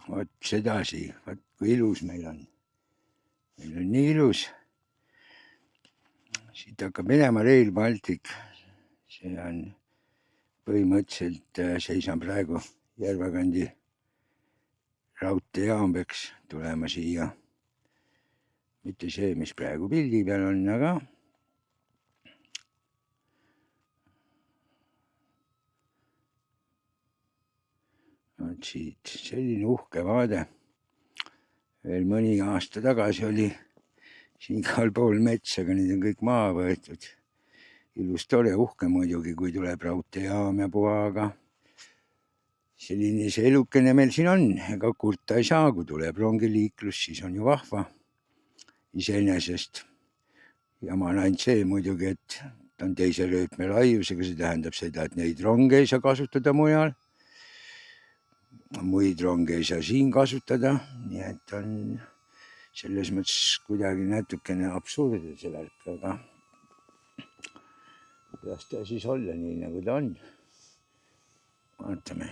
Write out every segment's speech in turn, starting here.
Vot sedasi, vot kui ilus meil on. Meil on nii ilus. Siit hakkab minema Rail Baltic. See on põhimõtteliselt, seisan praegu Järvakandi raudteejaam peaks tulema siia. Mitte see, mis praegu pildi peal on, aga vot siit selline uhke vaade. Veel mõni aasta tagasi oli siin igal pool mets, aga nüüd on kõik maha võetud. Ilus tore, uhke muidugi, kui tuleb raudteejaam ja puha, aga selline see elukene meil siin on. Ega kurta ei saa, kui tuleb rongiliiklus, siis on ju vahva iseenesest. Jama on ainult see muidugi, et ta on teise rööpme laiusega, see tähendab seda, et neid ronge ei saa kasutada mujal. Muid ronge ei saa siin kasutada, nii et on selles mõttes kuidagi natukene absurdne see värk, aga kuidas ta siis olla nii, nagu ta on. Vaatame.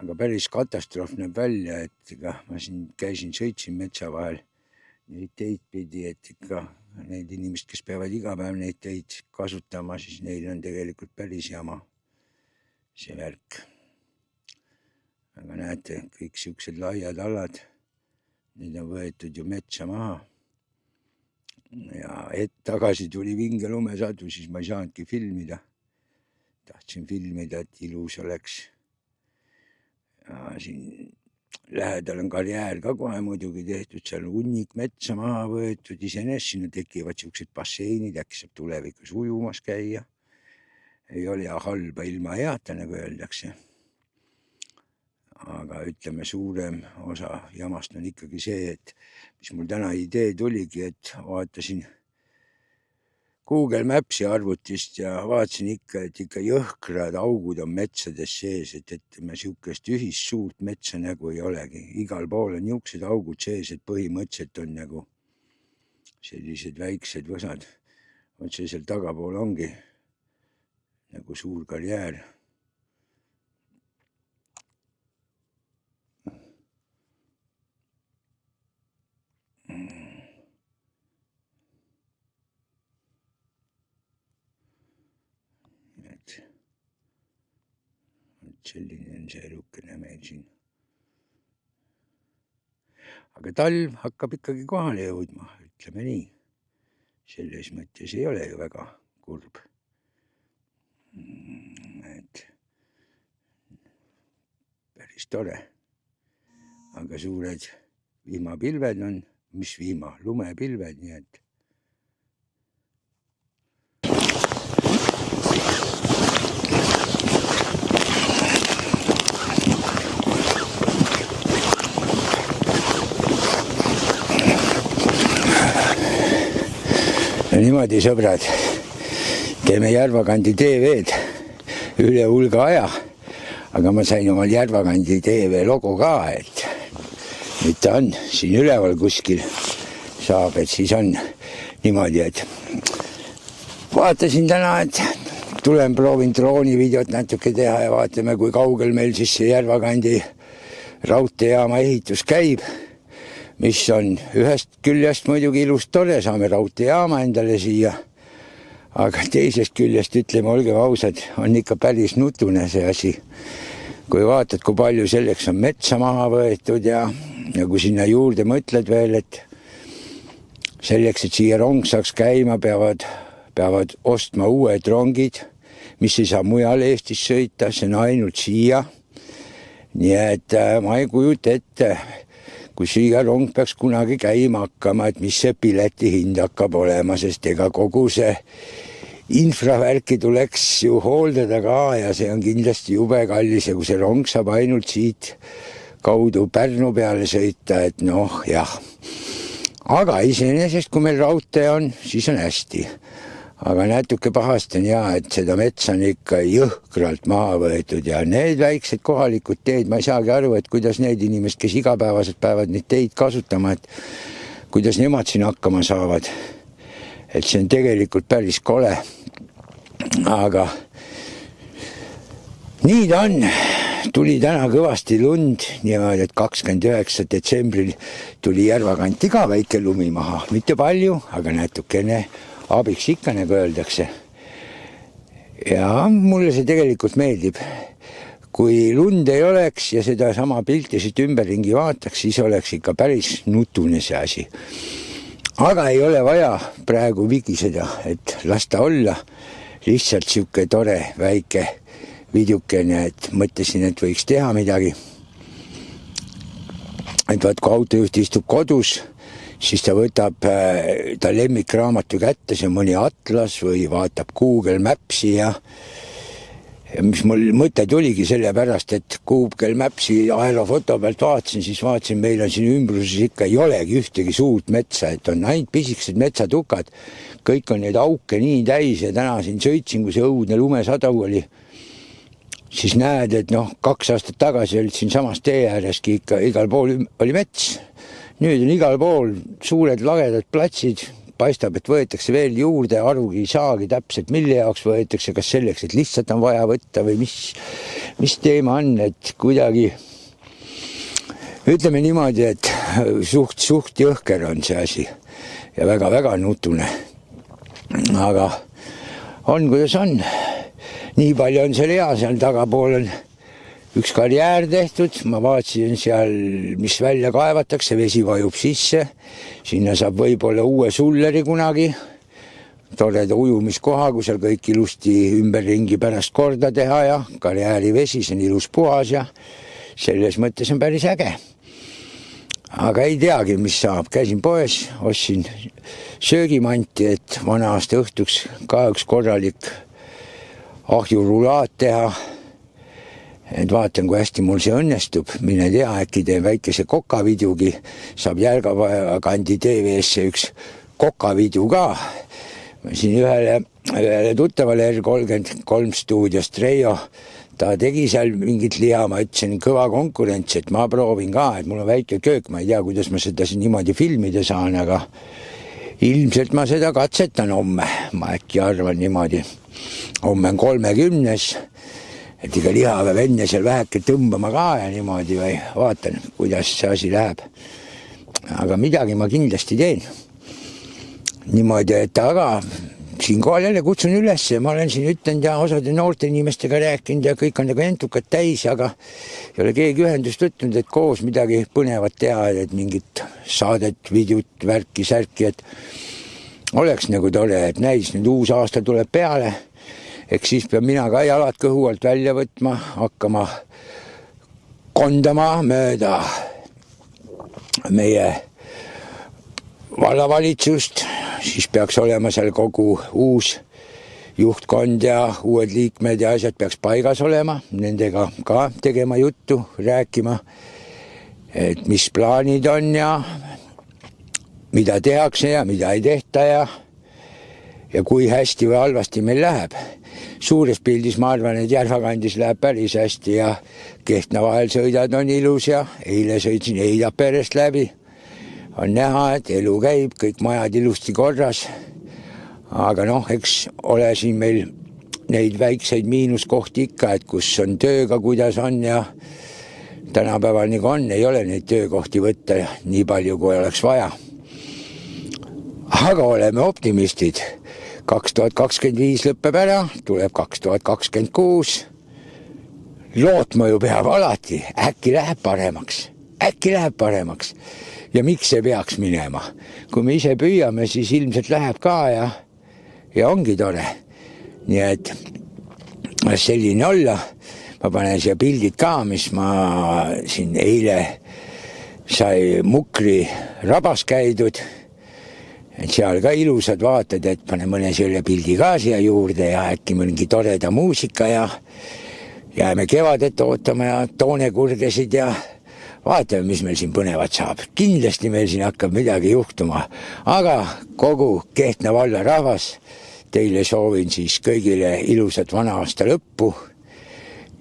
Aga päris katastroof näeb välja, et ikka ma siin käisin, sõitsin metsa vahel neid teid pidi, et ikka need inimesed, kes peavad iga päev neid teid kasutama, siis neil on tegelikult päris jama see värk. Aga näete, kõik siuksed laiad alad, need on võetud ju metsa maha. Ja tagasi tuli vinge lumesadu, siis ma ei saanudki filmida. Tahtsin filmida, et ilus oleks. Ja siin lähedal on karjäär ka kohe muidugi tehtud, seal on hunnik metsa maha võetud, iseenesest sinna tekivad siuksed basseinid, äkki saab tulevikus ujumas käia. Ei ole halba ilma heata, nagu öeldakse. Aga ütleme, suurem osa jamast on ikkagi see, et mis mul täna idee tuligi, et vaatasin Google Mapsi arvutist ja vaatasin ikka, et ikka jõhkrad augud on metsades sees, et me siukest ühist suurt metsa nagu ei olegi. Igal pool on niuksed augud sees, et põhimõtteliselt on nagu sellised väiksed võsad. Vot see seal tagapool ongi nagu suur karjäär. Selline on see elukene meil siin. Aga talv hakkab ikkagi kohale jõudma, ütleme nii. Selles mõttes ei ole ju väga kurb. Et päris tore. Aga suured vihmapilved on, mis vihma, lumepilved, nii et niimoodi, sõbrad, teeme Järvakandi TV-d üle hulga aja, aga ma sain omal Järvakandi TV logo ka, et nüüd ta on siin üleval kuskil saab, et siis on niimoodi, et vaatasin täna, et tulen proovin droonivideot natuke teha ja vaatame, kui kaugel meil siis see Järvakandi raudteejaama ehitus käib. Mis on ühest küljest muidugi ilus tore, saame raudteejaama endale siia, aga teisest küljest, ütleme, olgem ausad, on ikka päris nutune see asi. Kui vaatad, kui palju selleks on metsa maha võetud ja kui sinna juurde mõtled veel, et selleks, et siia rong saaks käima, peavad ostma uued rongid, mis ei saa mujal Eestis sõita, see on ainult siia. Nii et ma ei kujuta ette, kui siia rong peaks kunagi käima hakkama, et mis see pileti hind hakkab olema, sest ega kogu see infravärki tuleks ju hooldada ka ja see on kindlasti jube kallis ja kui see rong saab ainult siit kaudu Pärnu peale sõita, et noh, jah. Aga iseenesest, kui meil raudtee on, siis on hästi. Aga natuke pahast on et seda metsa on ikka jõhkralt maha võetud ja need väiksed kohalikud teed, ma ei saagi aru, et kuidas need inimesed, kes igapäevaselt päevad neid teid kasutama, et kuidas nemad siin hakkama saavad. Et see on tegelikult päris kole. Aga nii ta on. tuli täna kõvasti lund, niimoodi, et 29. detsembril tuli Järvakanti ka väike lumi maha. Mitte palju, aga natukene abiks ikka, nagu öeldakse. Ja mulle see tegelikult meeldib. Kui lund ei oleks ja seda sama pilti siit ümberringi vaataks, siis oleks ikka päris nutune see asi. Aga ei ole vaja praegu vigiseda, et lasta olla. Lihtsalt siuke tore väike videokene, et mõtlesin, et võiks teha midagi. Et vaat, kui autojuht istub kodus, siis ta võtab ta lemmikraamatu kätte, see mõni atlas või vaatab Google Mapsi ja mis mul mõte tuligi selle pärast, et Google Mapsi aerofoto pealt vaatasin, siis vaatasin, meil on siin ümbruses ikka ei olegi ühtegi suurt metsa, et on ainult pisikesed metsatukad. Kõik on neid auke nii täis ja täna siin sõitsin, kui see õudne lumesadu oli, siis näed, et 2 aastat tagasi olid siin samas tee ääreski ikka igal pool oli mets. Nüüd on igal pool suured lagedad platsid, paistab, et võetakse veel juurde, arugi ei saagi täpselt, mille jaoks võetakse, kas selleks, et lihtsalt on vaja võtta või mis teema on, et kuidagi ütleme niimoodi, et suht jõhker on see asi ja väga-väga nutune. Aga on, kuidas on. Nii palju on seal hea, seal tagapool on üks karjäär tehtud, ma vaatasin seal, mis välja kaevatakse, vesi vajub sisse, sinna saab võib-olla uue sulleri kunagi, toreda ujumiskoha, kui seal kõik ilusti ümberringi pärast korda teha ja karjääri vesi, see on ilus puhas ja selles mõttes on päris äge. Aga ei teagi, mis saab, käisin poes, ostsin söögimanti, et vana aasta õhtuks ka üks korralik ahjurulaat teha. Et vaatan, kui hästi mul see õnnestub, mine tea, äkki teen väikese kokavideogi, saab Järvakandi TV-sse üks kokavideo ka. Siin ühele tuttavale R33 stuudiost Reijo, ta tegi seal mingit liha, ma ütlesin, kõva konkurents, et ma proovin ka, et mul on väike köök, ma ei tea, kuidas ma seda siin niimoodi filmida saan, aga ilmselt ma seda katsetan homme, ma äkki arvan niimoodi. Homme on 30. Et iga liha peab enne seal väheke tõmbama ka ja niimoodi või vaatan, kuidas see asi läheb. Aga midagi ma kindlasti teen. Niimoodi, et aga siinkohal jälle kutsun üles, ma olen siin ütlenud ja osade noorte inimestega rääkinud ja kõik on nagu entukad täis, aga ei ole keegi ühendust võtnud, et koos midagi põnevat teha, et mingit saadet, videot, värki, särki, et oleks nagu tore, et näis, nüüd uus aasta tuleb peale. Eks siis peab mina ka jalad kõhu alt välja võtma, hakkama kondama mööda meie vallavalitsust, siis peaks olema seal kogu uus juhtkond ja uued liikmed ja asjad peaks paigas olema, nendega ka tegema juttu, rääkima, et mis plaanid on ja mida tehakse ja mida ei tehta ja kui hästi või halvasti meil läheb. Suures pildis ma arvan, et Järvakandis läheb päris hästi ja Kehtna vahel sõidad on ilus ja eile sõitsin Eidaperest läbi. On näha, et elu käib, kõik majad ilusti korras. Aga eks ole siin meil neid väikseid miinuskohti ikka, et kus on tööga, kuidas on ja tänapäeval nagu on, ei ole neid töökohti võtta nii palju, kui oleks vaja. Aga oleme optimistid. 2025 lõppeb ära, tuleb 2026. Lootma ju peab alati, äkki läheb paremaks. Ja miks see peaks minema? Kui me ise püüame, siis ilmselt läheb ka ja ongi tore. Nii et selline olla. Ma panen siia pildid ka, mis ma siin eile sai Mukri rabas käidud. Et seal ka ilusad vaatad, et pane mõne selle pildi ka siia juurde ja äkki mingi toreda muusika ja jääme kevadet ootama ja toonekurgesid ja vaatame, mis meil siin põnevat saab. Kindlasti meil siin hakkab midagi juhtuma, aga kogu Kehtna valla rahvas, teile soovin siis kõigile ilusat vana aasta lõppu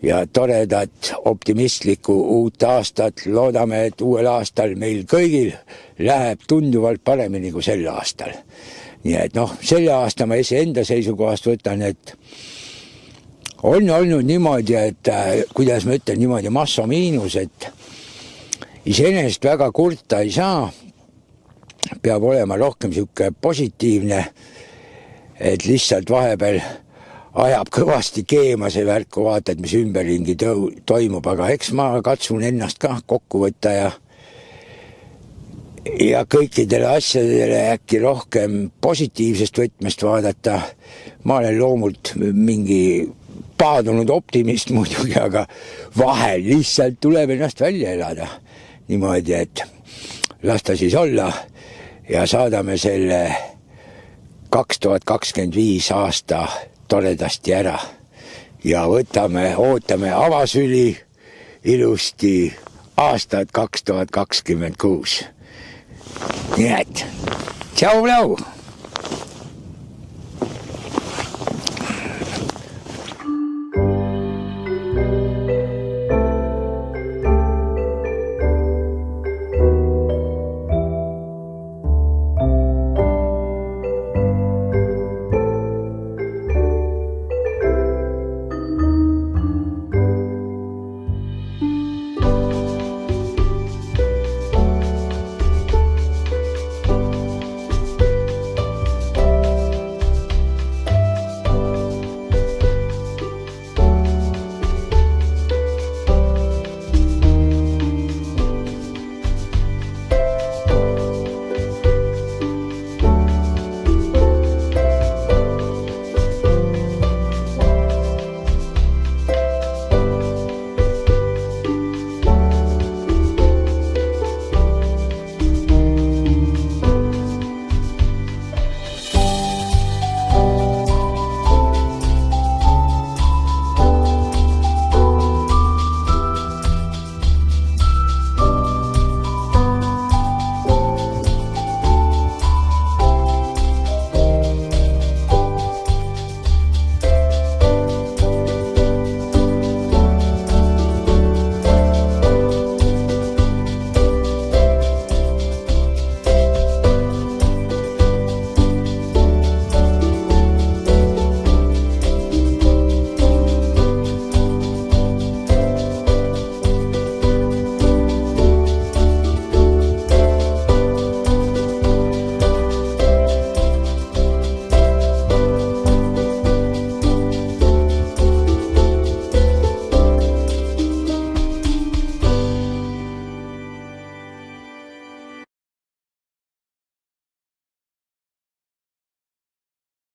ja toredat optimistlikku uut aastat. Loodame, et uuel aastal meil kõigil läheb tunduvalt paremini kui sel aastal. Nii et selle aasta ma enda seisukohast võtan, et on olnud niimoodi, et kuidas ma ütlen niimoodi massa miinus, et iseenesest väga kurta ei saa, peab olema rohkem sihuke positiivne, et lihtsalt vahepeal ajab kõvasti keema see värk, kui vaatad, mis ümberringi toimub, aga eks ma katsun ennast ka kokku võtta ja kõikidele asjadele äkki rohkem positiivsest võtmest vaadata. Ma olen loomult mingi paadunud optimist muidugi, aga vahel lihtsalt tuleb ennast välja elada niimoodi, et las ta siis olla ja saadame selle 2025 aasta toredasti ära ja ootame avasüli ilusti aastat 2026. Nii et, tšau-plau!